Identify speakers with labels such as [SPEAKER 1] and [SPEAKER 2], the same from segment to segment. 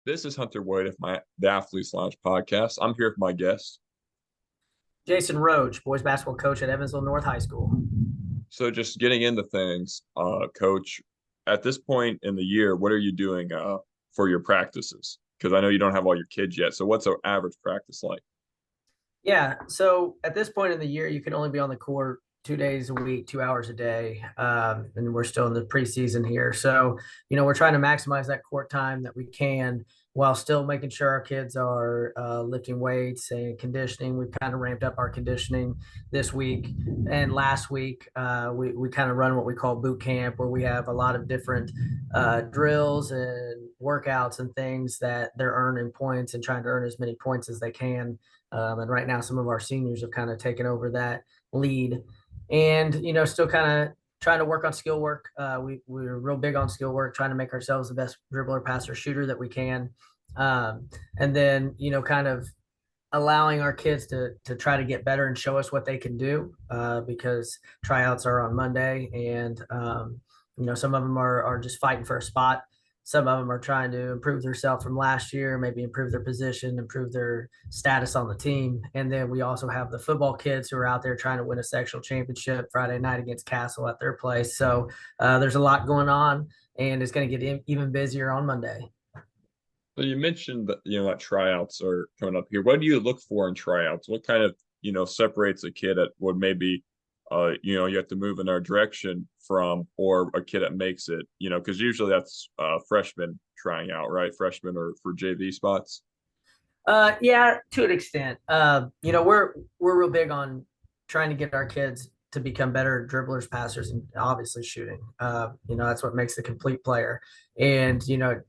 [SPEAKER 1] This is Hunter Wood of the Athletes Lounge podcast. I'm here with my guest.
[SPEAKER 2] Jason Roach, boys basketball coach at Evansville North High School.
[SPEAKER 1] So just getting into things, Coach, at this point in the year, what are you doing for your practices? Because I know you don't have all your kids yet. So what's an average practice like?
[SPEAKER 2] Yeah, so at this point in the year, you can only be on the court 2 days a week, 2 hours a day, and we're still in the preseason here. So, we're trying to maximize that court time that we can while still making sure our kids are lifting weights and conditioning. We've kind of ramped up our conditioning this week and last week. We kind of run what we call boot camp, where we have a lot of different drills and workouts and things that they're earning points and trying to earn as many points as they can. And right now, some of our seniors have kind of taken over that lead, and still kind of trying to work on skill work. We're real big on skill work, trying to make ourselves the best dribbler, passer, shooter that we can, and then kind of allowing our kids to try to get better and show us what they can do, because tryouts are on Monday, and some of them are just fighting for a spot. Some of them are trying to improve themselves from last year, maybe improve their position, improve their status on the team. And then we also have the football kids who are out there trying to win a sectional championship Friday night against Castle at their place. So there's a lot going on, and it's going to get even busier on Monday.
[SPEAKER 1] So you mentioned that that tryouts are coming up here. What do you look for in tryouts? What kind of separates a kid that would maybe you have to move in our direction from, or a kid that makes it, because usually that's freshmen trying out, right? Freshmen or for JV spots.
[SPEAKER 2] Yeah, to an extent. We're real big on trying to get our kids to become better dribblers, passers, and obviously shooting. That's what makes the complete player. And you'd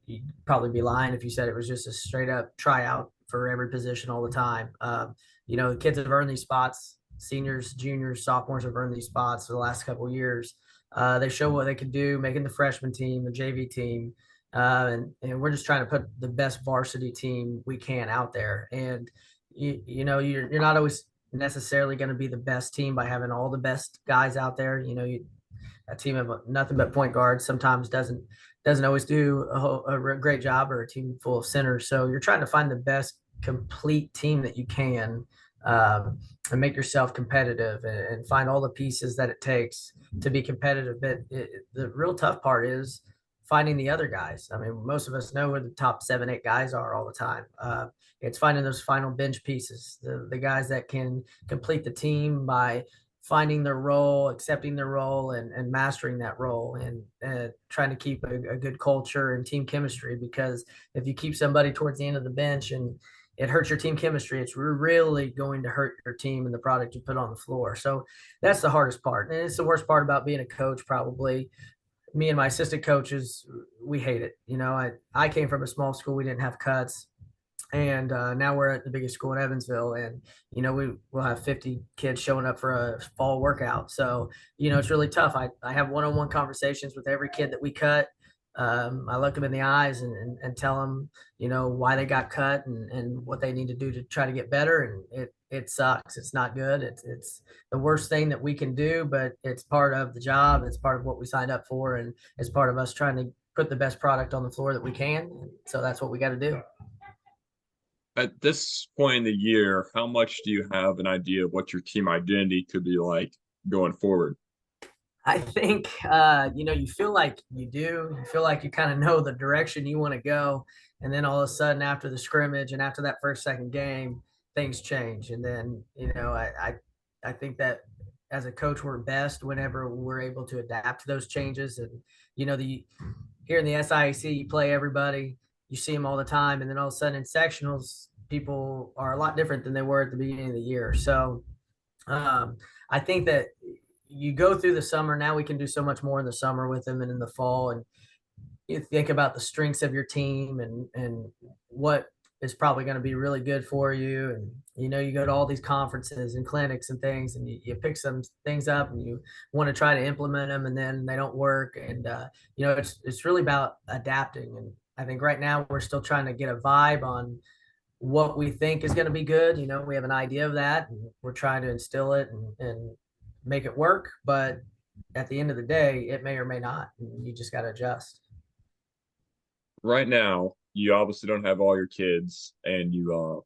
[SPEAKER 2] probably be lying if you said it was just a straight up tryout for every position all the time. The kids have earned these spots. Seniors, juniors, sophomores have earned these spots for the last couple of years. They show what they can do, making the freshman team, the JV team, and we're just trying to put the best varsity team we can out there. And you're not always necessarily going to be the best team by having all the best guys out there. A team of nothing but point guards sometimes doesn't always do a great job, or a team full of centers. So you're trying to find the best complete team that you can, and make yourself competitive, and find all the pieces that it takes to be competitive. But the real tough part is finding the other guys. I mean, most of us know where the top 7, 8 guys are all the time. It's finding those final bench pieces, the guys that can complete the team by finding their role, accepting their role, and mastering that role, and trying to keep a good culture and team chemistry. Because if you keep somebody towards the end of the bench and it hurts your team chemistry, it's really going to hurt your team and the product you put on the floor. So that's the hardest part. And it's the worst part about being a coach, probably. Me and my assistant coaches, we hate it. I came from a small school. We didn't have cuts. And now we're at the biggest school in Evansville, and will have 50 kids showing up for a fall workout. So it's really tough. I have one-on-one conversations with every kid that we cut. I look them in the eyes and tell them why they got cut, and what they need to do to try to get better. And it sucks. It's not good. It's the worst thing that we can do, but it's part of the job. It's part of what we signed up for, and it's part of us trying to put the best product on the floor that we can. So that's what we got to do.
[SPEAKER 1] At this point in the year, how much do you have an idea of what your team identity could be like going forward?
[SPEAKER 2] I think you feel like you do. You feel like you kind of know the direction you want to go, and then all of a sudden, after the scrimmage and after that first second game, things change. And then I think that as a coach, we're best whenever we're able to adapt to those changes. And the here in the SIAC, you play everybody, you see them all the time, and then all of a sudden in sectionals, people are a lot different than they were at the beginning of the year. So I think that you go through the summer. Now we can do so much more in the summer with them and in the fall. And you think about the strengths of your team, and what is probably going to be really good for you. And you go to all these conferences and clinics and things, and you pick some things up, and you want to try to implement them, and then they don't work. And it's really about adapting. And I think right now we're still trying to get a vibe on what we think is going to be good. We have an idea of that, and we're trying to instill it and make it work. But at the end of the day, it may or may not. And you just got to adjust.
[SPEAKER 1] Right now, you obviously don't have all your kids, and you're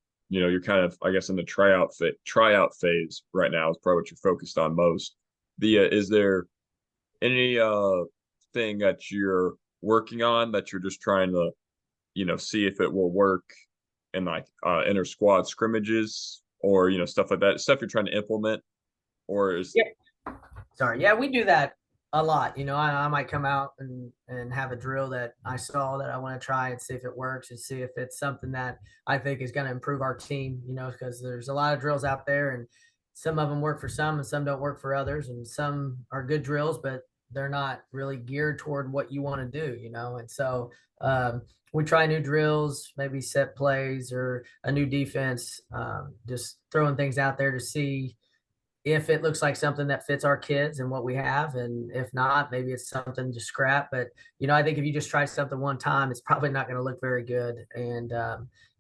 [SPEAKER 1] kind of, I guess, in the tryout phase right now is probably what you're focused on most. Is there any thing that you're working on that you're just trying to see if it will work in like inter squad scrimmages, or stuff like that, stuff you're trying to implement, or is
[SPEAKER 2] Yeah. Sorry. Yeah, we do that a lot. I might come out and have a drill that I saw that I want to try and see if it works and see if it's something that I think is going to improve our team, because there's a lot of drills out there and some of them work for some and some don't work for others. And some are good drills, but they're not really geared toward what you want to do. And so we try new drills, maybe set plays or a new defense, just throwing things out there to see if it looks like something that fits our kids and what we have, and if not, maybe it's something to scrap. But I think if you just try something one time, it's probably not going to look very good. And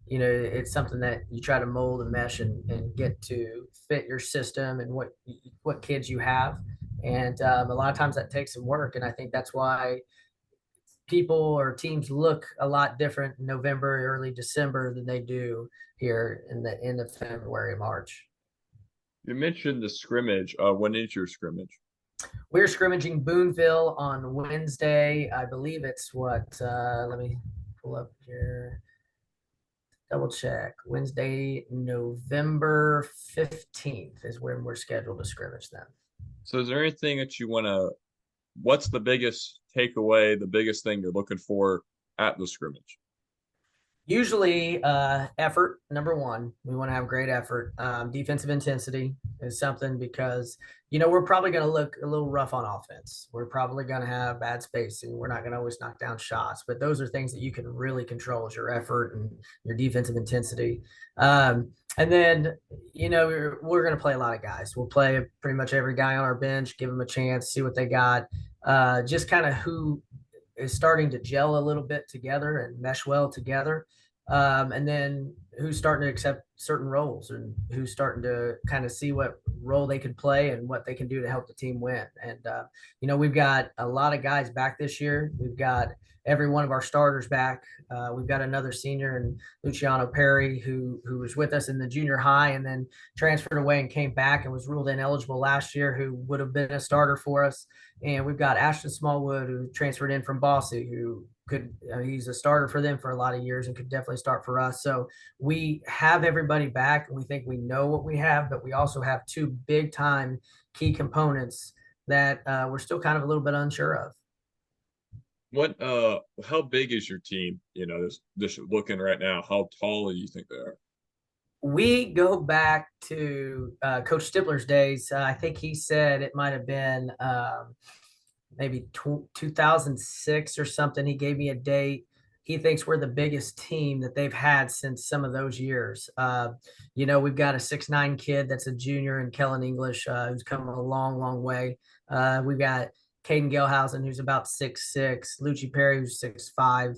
[SPEAKER 2] it's something that you try to mold and mesh and get to fit your system and what kids you have. And a lot of times that takes some work, and I think that's why people or teams look a lot different in November, early December than they do here in the end of February, March.
[SPEAKER 1] you mentioned the scrimmage? When is your scrimmage?
[SPEAKER 2] We're scrimmaging Boonville on Wednesday. I believe it's what, let me pull up here, double check. Wednesday, November 15th is when we're scheduled to scrimmage them.
[SPEAKER 1] So is there anything that you want to, what's the biggest takeaway, the biggest thing you're looking for at the scrimmage?
[SPEAKER 2] Usually, effort, number one. We want to have great effort. Defensive intensity is something because, we're probably going to look a little rough on offense. We're probably going to have bad spacing. We're not going to always knock down shots, but those are things that you can really control is your effort and your defensive intensity. And then, we're going to play a lot of guys. We'll play pretty much every guy on our bench, give them a chance, see what they got. Just kind of who is starting to gel a little bit together and mesh well together. And then who's starting to accept certain roles and who's starting to kind of see what role they can play and what they can do to help the team win. And, we've got a lot of guys back this year. We've got every one of our starters back. We've got another senior in Luciano Perry who was with us in the junior high and then transferred away and came back and was ruled ineligible last year, who would have been a starter for us. And we've got Ashton Smallwood, who transferred in from Bossy, who he's a starter for them for a lot of years and could definitely start for us. So we have everybody back and we think we know what we have, but we also have two big time key components that we're still kind of a little bit unsure of.
[SPEAKER 1] How big is your team? This looking right now, how tall do you think they are?
[SPEAKER 2] We go back to Coach Stifler's days. I think he said it might have been maybe 2006 or something. He gave me a date. He thinks we're the biggest team that they've had since some of those years. We've got a 6'9" kid that's a junior in Kellen English, who's come a long, long way. We've got Caden Gelhausen, who's about 6'6", Lucci Perry, who's 6'5",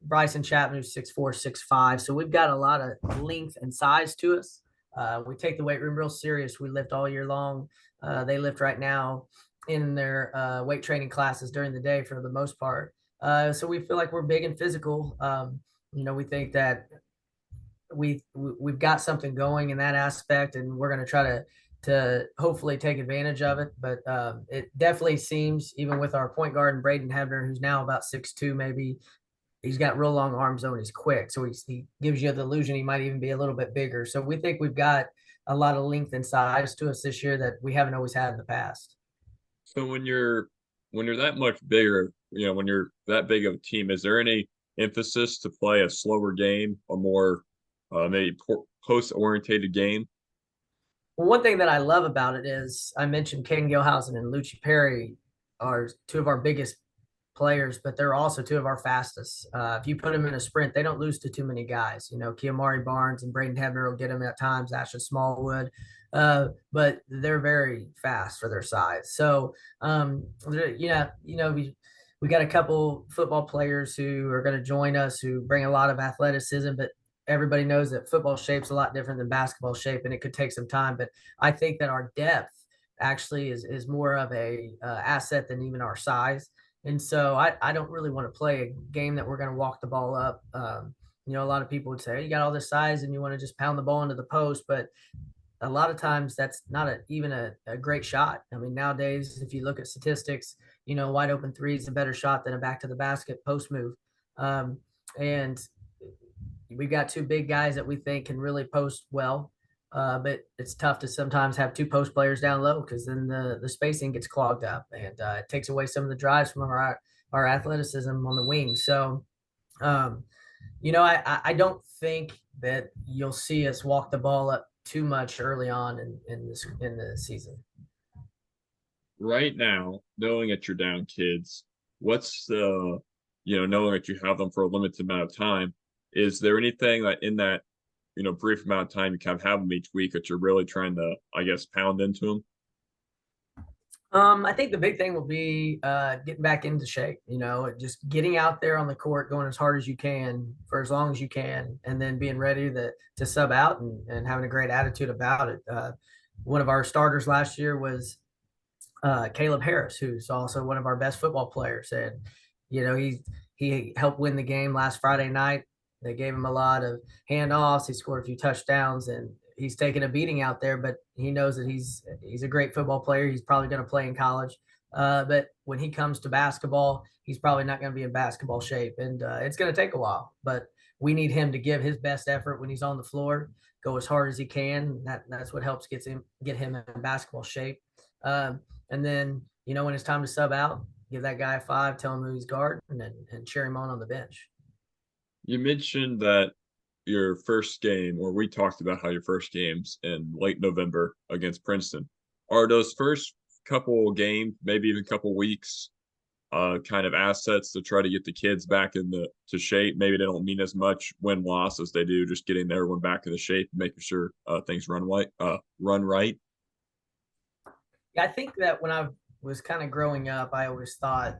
[SPEAKER 2] Bryson Chapman, who's 6'4", 6'5". So we've got a lot of length and size to us. We take the weight room real serious. We lift all year long. They lift right now in their weight training classes during the day for the most part. So we feel like we're big and physical. We think that we've got something going in that aspect, and we're going to try to hopefully take advantage of it. But it definitely seems, even with our point guard and Braden Hebner, who's now about 6'2", maybe, he's got real long arms though, and he's quick. So he gives you the illusion he might even be a little bit bigger. So we think we've got a lot of length and size to us this year that we haven't always had in the past.
[SPEAKER 1] So when you're that much bigger, when you're that big of a team, is there any emphasis to play a slower game, a more maybe post-orientated game?
[SPEAKER 2] Well, one thing that I love about it is I mentioned Caden Gilhausen and Lucci Perry are two of our biggest players, but they're also two of our fastest. If you put them in a sprint, they don't lose to too many guys. Kiamari Barnes and Braden Hebner will get them at times, Ashton Smallwood, but they're very fast for their size. So, we got a couple football players who are going to join us who bring a lot of athleticism, but everybody knows that football shape's a lot different than basketball shape, and it could take some time. But I think that our depth actually is more of a asset than even our size. And so I don't really want to play a game that we're going to walk the ball up. A lot of people would say, you got all this size and you want to just pound the ball into the post. But a lot of times that's not even a great shot. I mean, nowadays, if you look at statistics, wide open three is a better shot than a back to the basket post move. And we've got two big guys that we think can really post well. But it's tough to sometimes have two post players down low because then the spacing gets clogged up and it takes away some of the drives from our athleticism on the wing. So, um, I don't think that you'll see us walk the ball up too much early on in the season.
[SPEAKER 1] Right now, knowing that you're down kids, what's the, knowing that you have them for a limited amount of time, is there anything that in that, brief amount of time you kind of have them each week that you're really trying to, I guess, pound into them?
[SPEAKER 2] I think the big thing will be getting back into shape, just getting out there on the court, going as hard as you can for as long as you can, and then being ready to sub out and having a great attitude about it. One of our starters last year was Caleb Harris, who's also one of our best football players. And, he helped win the game last Friday night. They gave him a lot of handoffs. He scored a few touchdowns, and he's taking a beating out there, but he knows that he's a great football player. He's probably going to play in college. But when he comes to basketball, he's probably not going to be in basketball shape, and it's going to take a while. But we need him to give his best effort when he's on the floor, go as hard as he can. That's what helps get him in basketball shape. And then, when it's time to sub out, give that guy a five, tell him who he's guarding, and cheer him on the bench.
[SPEAKER 1] You mentioned that your first game, or we talked about how your first games in late November against Princeton. Are those first couple games, maybe even couple weeks, kind of assets to try to get the kids back in to shape? Maybe they don't mean as much win loss as they do just getting everyone back into shape and making sure things run right.
[SPEAKER 2] Yeah, I think that when I was kind of growing up, I always thought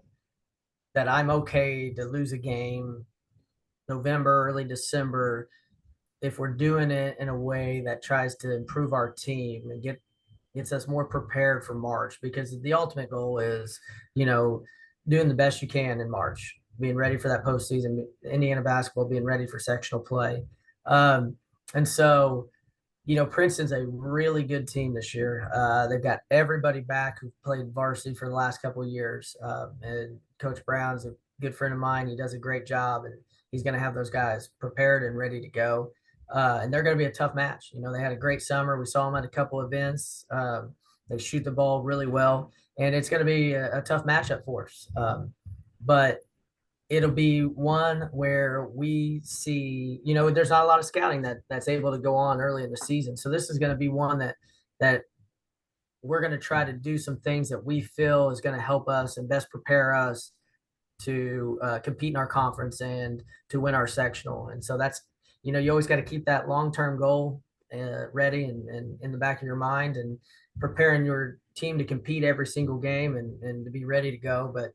[SPEAKER 2] that I'm okay to lose a game November, early December, if we're doing it in a way that tries to improve our team and gets us more prepared for March, because the ultimate goal is, you know, doing the best you can in March, being ready for that postseason, Indiana basketball, being ready for sectional play. And so, Princeton's a really good team this year. They've got everybody back who played varsity for the last couple of years. And Coach Brown's a good friend of mine. He does a great job, and he's going to have those guys prepared and ready to go. And they're going to be a tough match. They had a great summer. We saw them at a couple events. They shoot the ball really well, and it's going to be a tough matchup for us. But it'll be one where we see, there's not a lot of scouting that's able to go on early in the season. So this is going to be one that we're going to try to do some things that we feel is going to help us and best prepare us to compete in our conference and to win our sectional. And so that's, you always got to keep that long-term goal ready and in the back of your mind, and preparing your team to compete every single game and to be ready to go. But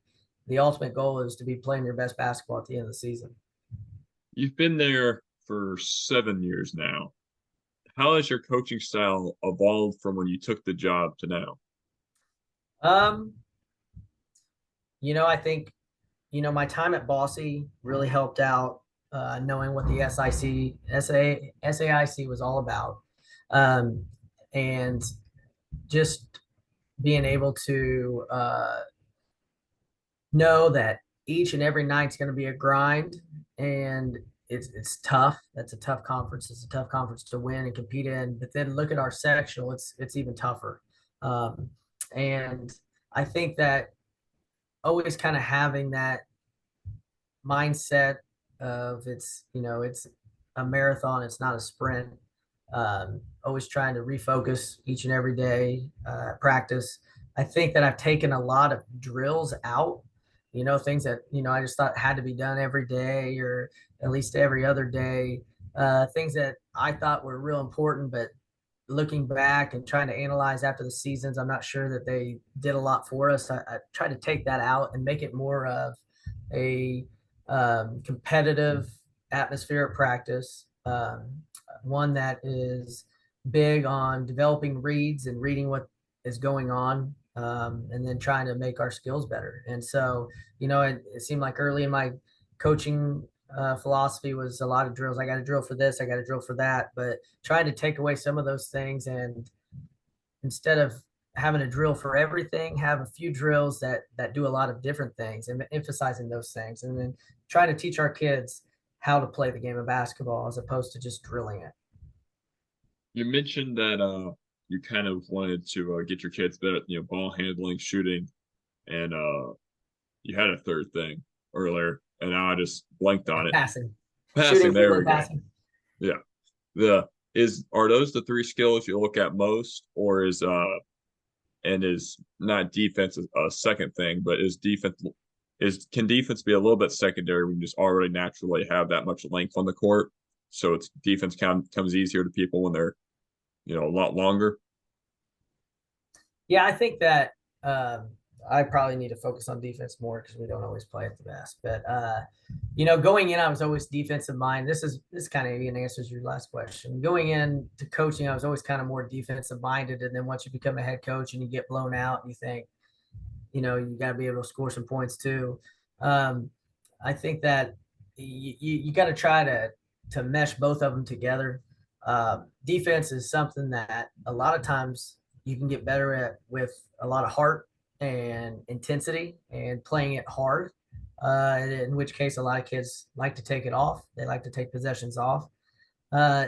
[SPEAKER 2] the ultimate goal is to be playing your best basketball at the end of the season.
[SPEAKER 1] You've been there for 7 years now. How has your coaching style evolved from when you took the job to now?
[SPEAKER 2] Um, I think, my time at Bossy really helped out, knowing what the SAIC was all about. And just being able to know that each and every night's going to be a grind, and it's tough. That's a tough conference. It's a tough conference to win and compete in. But then look at our sectional; it's even tougher. And I think that always kind of having that mindset of it's a marathon, it's not a sprint. Always trying to refocus each and every day, practice. I think that I've taken a lot of drills out, things that I just thought had to be done every day or at least every other day. Things that I thought were real important, but looking back and trying to analyze after the seasons, I'm not sure that they did a lot for us. I try to take that out and make it more of a competitive atmosphere at practice, one that is big on developing reads and reading what is going on. and then trying to make our skills better. And so, it seemed like early in my coaching philosophy was a lot of drills. I got to drill for this, I got to drill for that, but trying to take away some of those things, and instead of having a drill for everything, have a few drills that do a lot of different things, and emphasizing those things, and then trying to teach our kids how to play the game of basketball as opposed to just drilling it.
[SPEAKER 1] You mentioned that you kind of wanted to get your kids better at ball handling, shooting, and you had a third thing earlier, and now I just blanked on it.
[SPEAKER 2] Passing,
[SPEAKER 1] Passing,
[SPEAKER 2] shooting,
[SPEAKER 1] there
[SPEAKER 2] dribbling,
[SPEAKER 1] we go.
[SPEAKER 2] passing.
[SPEAKER 1] Yeah. The is Are those the three skills you look at most, or is not defense a second thing, but can defense be a little bit secondary when you just already naturally have that much length on the court? So it's defense comes easier to people when they're a lot longer.
[SPEAKER 2] Yeah, I think that I probably need to focus on defense more because we don't always play at the best. But going in, I was always defensive mind. This kind of even answers your last question. Going in to coaching, I was always kind of more defensive minded, and then once you become a head coach and you get blown out, you think, you got to be able to score some points too. Um, I think that you got to try to mesh both of them together. Defense is something that a lot of times you can get better at with a lot of heart and intensity and playing it hard. In which case, a lot of kids like to take it off. They like to take possessions off. Uh,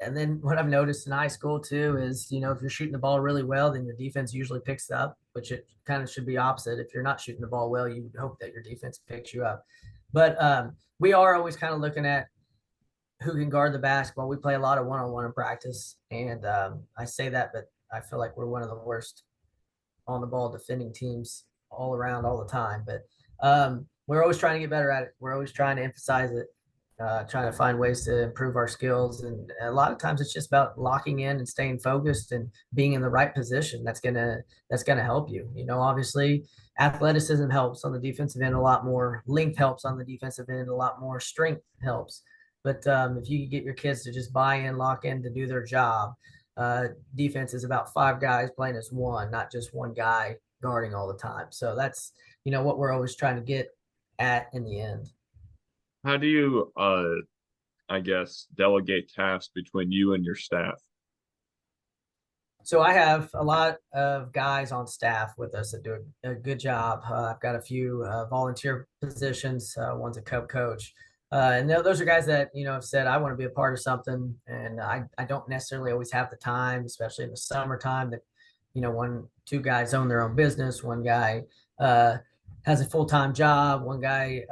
[SPEAKER 2] and then what I've noticed in high school too is, if you're shooting the ball really well, then your defense usually picks up, which it kind of should be opposite. If you're not shooting the ball well, you hope that your defense picks you up. But we are always kind of looking at who can guard the basketball. We play a lot of one-on-one in practice, and I say that, but I feel like we're one of the worst on the ball defending teams all around all the time. But we're always trying to get better at it. We're always trying to emphasize it, trying to find ways to improve our skills. And a lot of times it's just about locking in and staying focused and being in the right position. That's gonna help you. Obviously athleticism helps on the defensive end a lot more. Length helps on the defensive end a lot more. Strength helps. But if you get your kids to just buy in, lock in to do their job, defense is about five guys playing as one, not just one guy guarding all the time. So that's what we're always trying to get at in the end.
[SPEAKER 1] How do you I guess delegate tasks between you and your staff?
[SPEAKER 2] So I have a lot of guys on staff with us that do a good job. I've got a few volunteer positions. One's a coach. And those are guys that, have said, I want to be a part of something. And I don't necessarily always have the time, especially in the summertime, that, two guys own their own business. One guy has a full-time job. One guy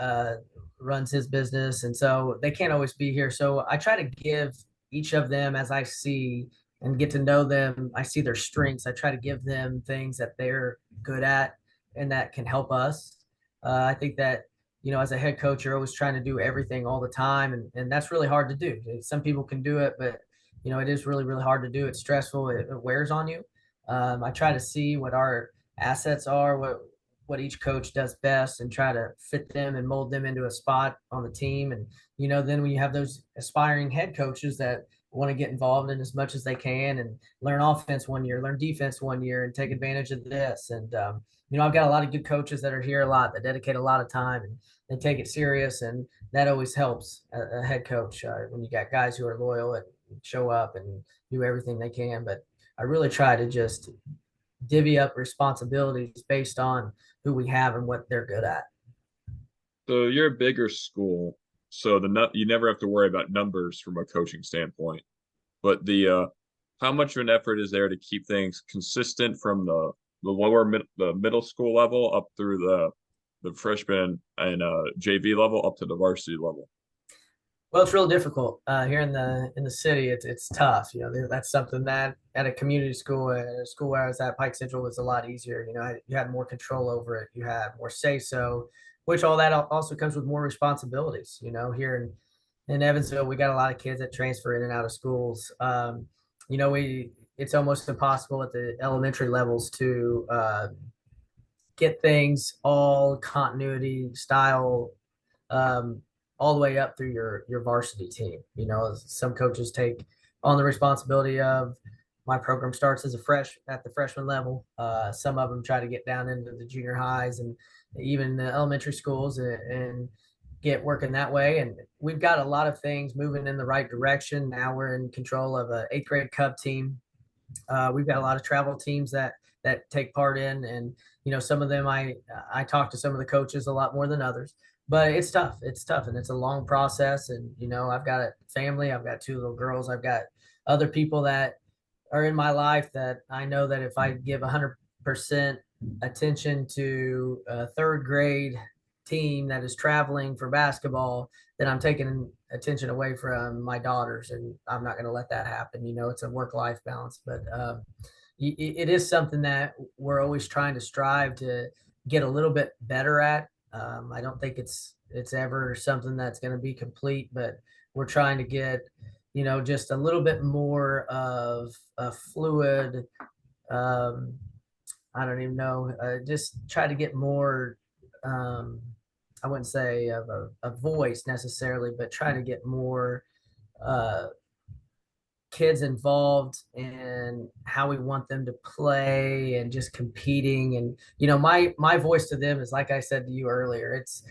[SPEAKER 2] runs his business. And so they can't always be here. So I try to give each of them, as I see and get to know them, I see their strengths. I try to give them things that they're good at and that can help us. I think that, as a head coach, you're always trying to do everything all the time. And that's really hard to do. Some people can do it, but, it is really, really hard to do. It's stressful. It wears on you. I try to see what our assets are, what each coach does best, and try to fit them and mold them into a spot on the team. And, then when you have those aspiring head coaches that want to get involved in as much as they can and learn offense one year, learn defense one year, and take advantage of this. And, I've got a lot of good coaches that are here a lot, that dedicate a lot of time and they take it serious. And that always helps a head coach when you got guys who are loyal and show up and do everything they can. But I really try to just divvy up responsibilities based on who we have and what they're good at.
[SPEAKER 1] So you're a bigger school, so you never have to worry about numbers from a coaching standpoint. But how much of an effort is there to keep things consistent from the middle school level up through the freshman and JV level up to the varsity level?
[SPEAKER 2] Well, it's real difficult here in the city. It's tough. That's something that at a community school, at a school where I was at, Pike Central, was a lot easier. You had more control over it. You had more say so, which all that also comes with more responsibilities. Here in Evansville, we got a lot of kids that transfer in and out of schools. It's almost impossible at the elementary levels to get things all continuity style, um, all the way up through your varsity team. Some coaches take on the responsibility of my program starts as a at the freshman level. Some of them try to get down into the junior highs and even the elementary schools and get working that way. And we've got a lot of things moving in the right direction. Now we're in control of an eighth grade Cub team. We've got a lot of travel teams that take part in, and some of them I talk to some of the coaches a lot more than others. But it's tough. It's tough, and it's a long process. And I've got a family. I've got two little girls. I've got other people that are in my life that I know that if I give 100% attention to a third grade team that is traveling for basketball, then I'm taking attention away from my daughters, and I'm not going to let that happen. It's a work-life balance, but it is something that we're always trying to strive to get a little bit better at. I don't think it's ever something that's going to be complete, but we're trying to get just a little bit more of a fluid. Um, I don't even know. Just try to get more. I wouldn't say of a voice necessarily, but try to get more uh, kids involved in how we want them to play and just competing. And my voice to them is, like I said to you earlier, it's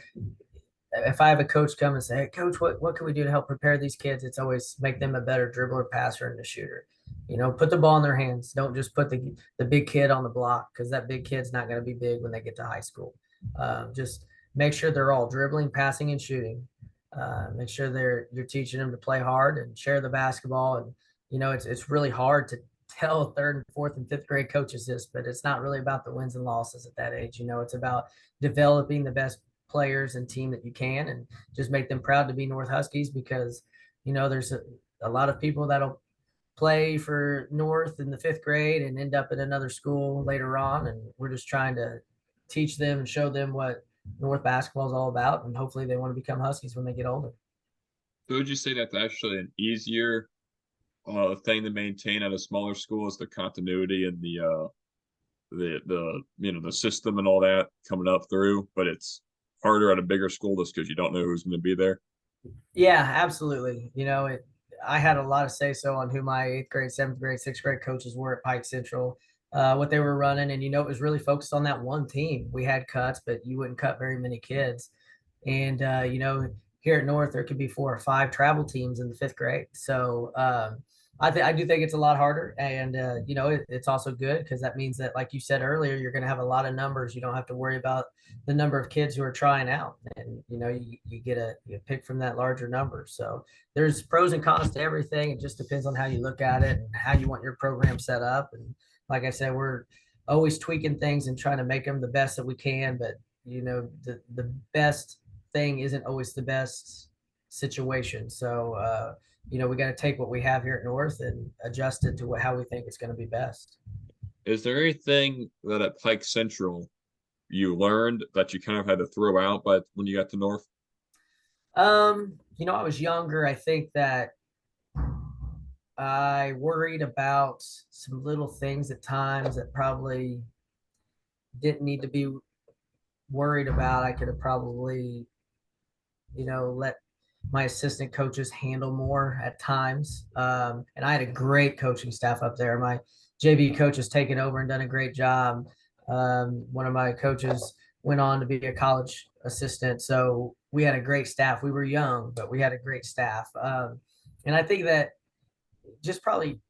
[SPEAKER 2] if I have a coach come and say, "Hey, coach, what can we do to help prepare these kids?" It's always make them a better dribbler, passer, and a shooter. Put the ball in their hands. Don't just put the big kid on the block, because that big kid's not going to be big when they get to high school. Just make sure they're all dribbling, passing, and shooting. Make sure you're teaching them to play hard and share the basketball. And it's really hard to tell third and fourth and fifth grade coaches this, but it's not really about the wins and losses at that age. It's about developing the best players and team that you can, and just make them proud to be North Huskies, because there's a lot of people that'll play for North in the fifth grade and end up at another school later on, and we're just trying to teach them and show them what North basketball is all about, and hopefully they want to become Huskies when they get older.
[SPEAKER 1] So would you say that's actually an easier thing to maintain at a smaller school, is the continuity and the system and all that coming up through, but it's harder at a bigger school just because you don't know who's going to be there?
[SPEAKER 2] Yeah, absolutely. I had a lot of say so on who my eighth grade, seventh grade, sixth grade coaches were at Pike Central, what they were running. And, it was really focused on that one team. We had cuts, but you wouldn't cut very many kids. And, here at North, there could be 4 or 5 travel teams in the fifth grade. So I do think it's a lot harder. And, it's also good because that means that, like you said earlier, you're going to have a lot of numbers. You don't have to worry about the number of kids who are trying out. And, you get you pick from that larger number. So there's pros and cons to everything. It just depends on how you look at it and how you want your program set up. And like I said, we're always tweaking things and trying to make them the best that we can. But, the best thing isn't always the best situation. So, we got to take what we have here at North and adjust it to how we think it's going to be best.
[SPEAKER 1] Is there anything that at Pike Central you learned that you kind of had to throw out, but when you got to North?
[SPEAKER 2] I was younger. I think that I worried about some little things at times that probably didn't need to be worried about. I could have probably, let my assistant coaches handle more at times. And I had a great coaching staff up there. My JV coach has taken over and done a great job. One of my coaches went on to be a college assistant. So we had a great staff. We were young, but we had a great staff. And I think that just probably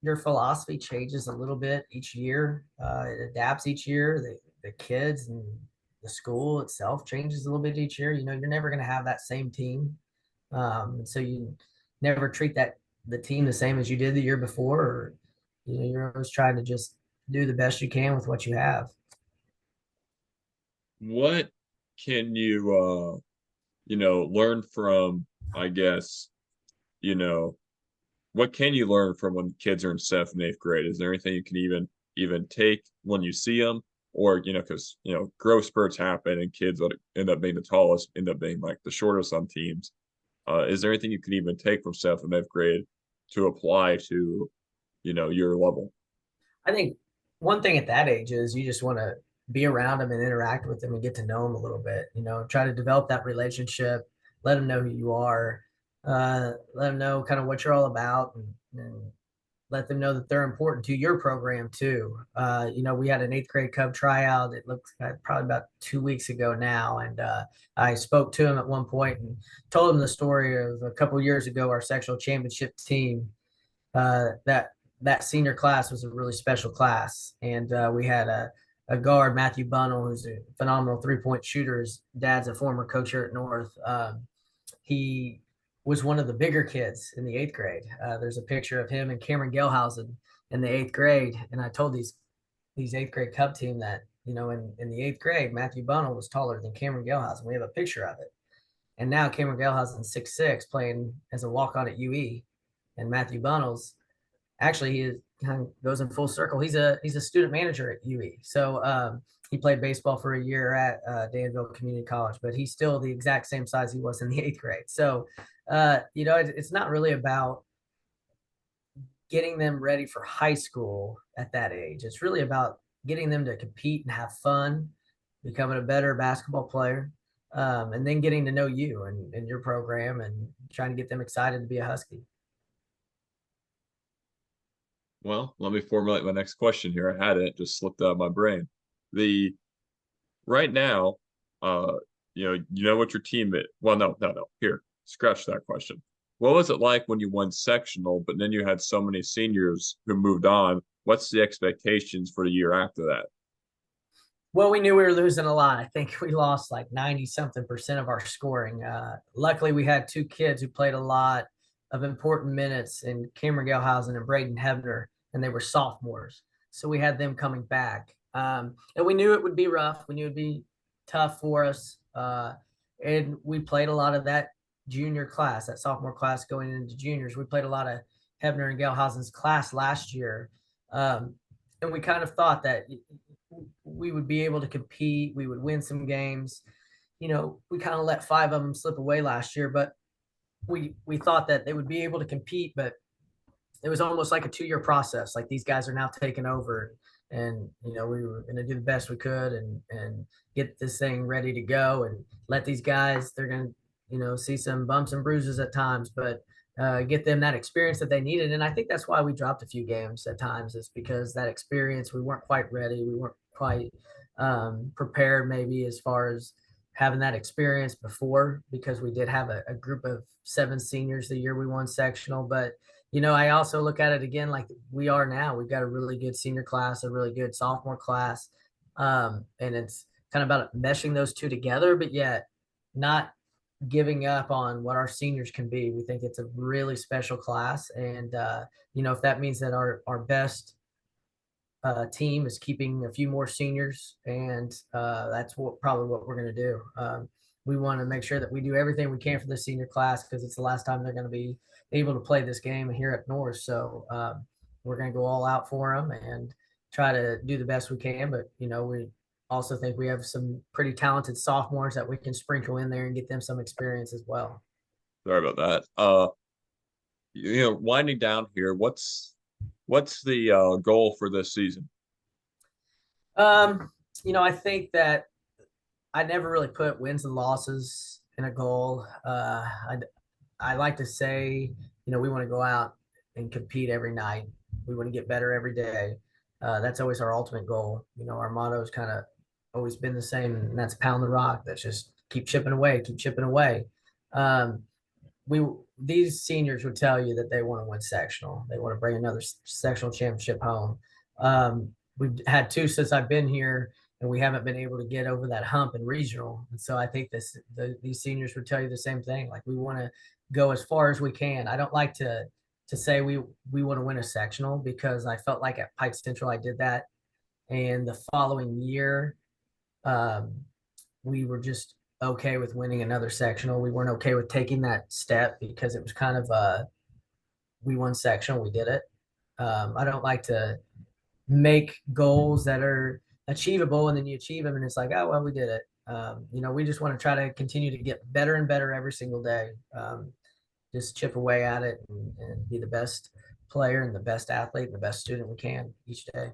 [SPEAKER 2] your philosophy changes a little bit each year. It adapts each year. The kids and the school itself changes a little bit each year. You're never going to have that same team. So you never treat the team the same as you did the year before. Or, you're always trying to just do the best you can with what you have.
[SPEAKER 1] What can you learn from, I guess, you know, what can you learn from when kids are in seventh and eighth grade? Is there anything you can even take when you see them? Or, because, growth spurts happen and kids that end up being the tallest end up being like the shortest on teams. Is there anything you can even take from seventh and eighth grade to apply to, your level?
[SPEAKER 2] I think one thing at that age is you just want to be around them and interact with them and get to know them a little bit. Try to develop that relationship, let them know who you are, let them know kind of what you're all about, and let them know that they're important to your program too. We had an eighth grade Cub tryout. It looked like probably about 2 weeks ago now, and I spoke to him at one point and told him the story of a couple years ago, our sectional championship team. That senior class was a really special class, and we had a guard, Matthew Bunnell, who's a phenomenal 3-point shooter. His dad's a former coach here at North. He was one of the bigger kids in the eighth grade. There's a picture of him and Cameron Gelhausen in the eighth grade, and I told these eighth grade Cub team that in the eighth grade, Matthew Bunnell was taller than Cameron Gelhausen. We have a picture of it, and now Cameron Gelhausen's 6'6", playing as a walk on at UE, and Matthew Bunnell's actually he kind of goes in full circle. He's a student manager at UE, so he played baseball for a year at Danville Community College, but he's still the exact same size he was in the eighth grade. So it's not really about getting them ready for high school at that age. It's really about getting them to compete and have fun, becoming a better basketball player, and then getting to know you and your program and trying to get them excited to be a Husky.
[SPEAKER 1] Well, let me formulate my next question here. I had it, just slipped out of my brain. The right now, you know what your team is. Well, no. Here, scratch that question. What was it like when you won sectional, but then you had so many seniors who moved on? What's the expectations for the year after that?
[SPEAKER 2] Well, we knew we were losing a lot. I think we lost like 90 something percent of our scoring. Luckily, we had two kids who played a lot of important minutes in Cameron Gelhausen and Braden Hebner, and they were sophomores. So we had them coming back. And we knew it would be rough. We knew it would be tough for us. And we played a lot of that junior class, that sophomore class going into juniors. We played a lot of Hebner and Gelhausen's class last year. And we kind of thought that we would be able to compete. We would win some games. We kind of let 5 of them slip away last year, but we thought that they would be able to compete, but it was almost like a 2-year process. Like these guys are now taking over, and we were going to do the best we could and get this thing ready to go and let these guys. They're going to see some bumps and bruises at times, but get them that experience that they needed. And I think that's why we dropped a few games at times. Is because that experience, we weren't quite ready. We weren't quite prepared, maybe as far as having that experience before, because we did have a group of 7 seniors the year we won sectional. But I also look at it again like we are now. We've got a really good senior class, a really good sophomore class, and it's kind of about meshing those two together, but yet not giving up on what our seniors can be. We think it's a really special class, and if that means that our best team is keeping a few more seniors, and that's probably what we're going to do. We want to make sure that we do everything we can for the senior class, because it's the last time they're going to be able to play this game here at North. So we're going to go all out for them and try to do the best we can. But we also think we have some pretty talented sophomores that we can sprinkle in there and get them some experience as well.
[SPEAKER 1] Sorry about that. Winding down here, what's the goal for this season?
[SPEAKER 2] I think that I never really put wins and losses in a goal. I like to say, we want to go out and compete every night. We want to get better every day. That's always our ultimate goal. Our motto has kind of always been the same, and that's pound the rock. That's just keep chipping away, keep chipping away. These seniors would tell you that they want to win sectional. They want to bring another sectional championship home. We've had 2 since I've been here, and we haven't been able to get over that hump in regional. And so I think these seniors would tell you the same thing. Like, we want to go as far as we can. I don't like to say we want to win a sectional, because I felt like at Pike Central I did that, and the following year we were just okay with winning another sectional. We weren't okay with taking that step, because it was kind of we won sectional, we did it. I don't like to make goals that are achievable and then you achieve them and it's like, oh well, we did it. We just want to try to continue to get better and better every single day. Just chip away at it and be the best player and the best athlete and the best student we can each day.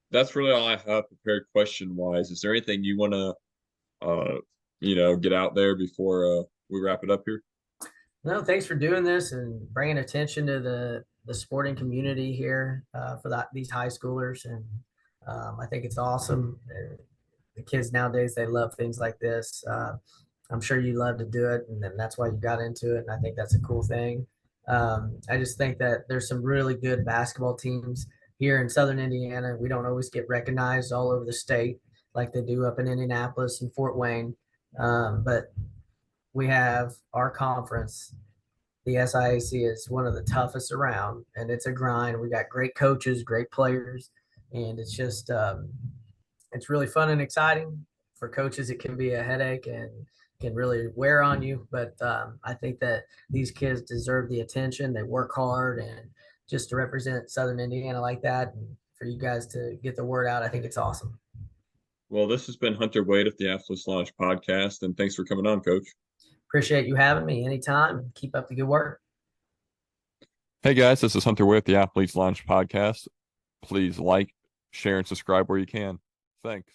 [SPEAKER 1] That's really all I have prepared question wise. Is there anything you want to get out there before we wrap it up here?
[SPEAKER 2] No, thanks for doing this and bringing attention to the sporting community here for these high schoolers. And I think it's awesome. The kids nowadays, they love things like this. I'm sure you love to do it, and then that's why you got into it. And I think that's a cool thing. I just think that there's some really good basketball teams here in Southern Indiana. We don't always get recognized all over the state like they do up in Indianapolis and Fort Wayne. But we have our conference. The SIAC is one of the toughest around, and it's a grind. We got great coaches, great players, and it's really fun and exciting. For coaches, it can be a headache and can really wear on you. But I think that these kids deserve the attention. They work hard, and just to represent Southern Indiana like that, and for you guys to get the word out, I think it's awesome.
[SPEAKER 1] Well, this has been Hunter Wade at the Athletes Launch podcast, and thanks for coming on, Coach.
[SPEAKER 2] Appreciate you having me anytime. Keep up the good work.
[SPEAKER 1] Hey guys, this is Hunter Wade at the Athletes Launch podcast. Please like, share, and subscribe where you can. Thanks.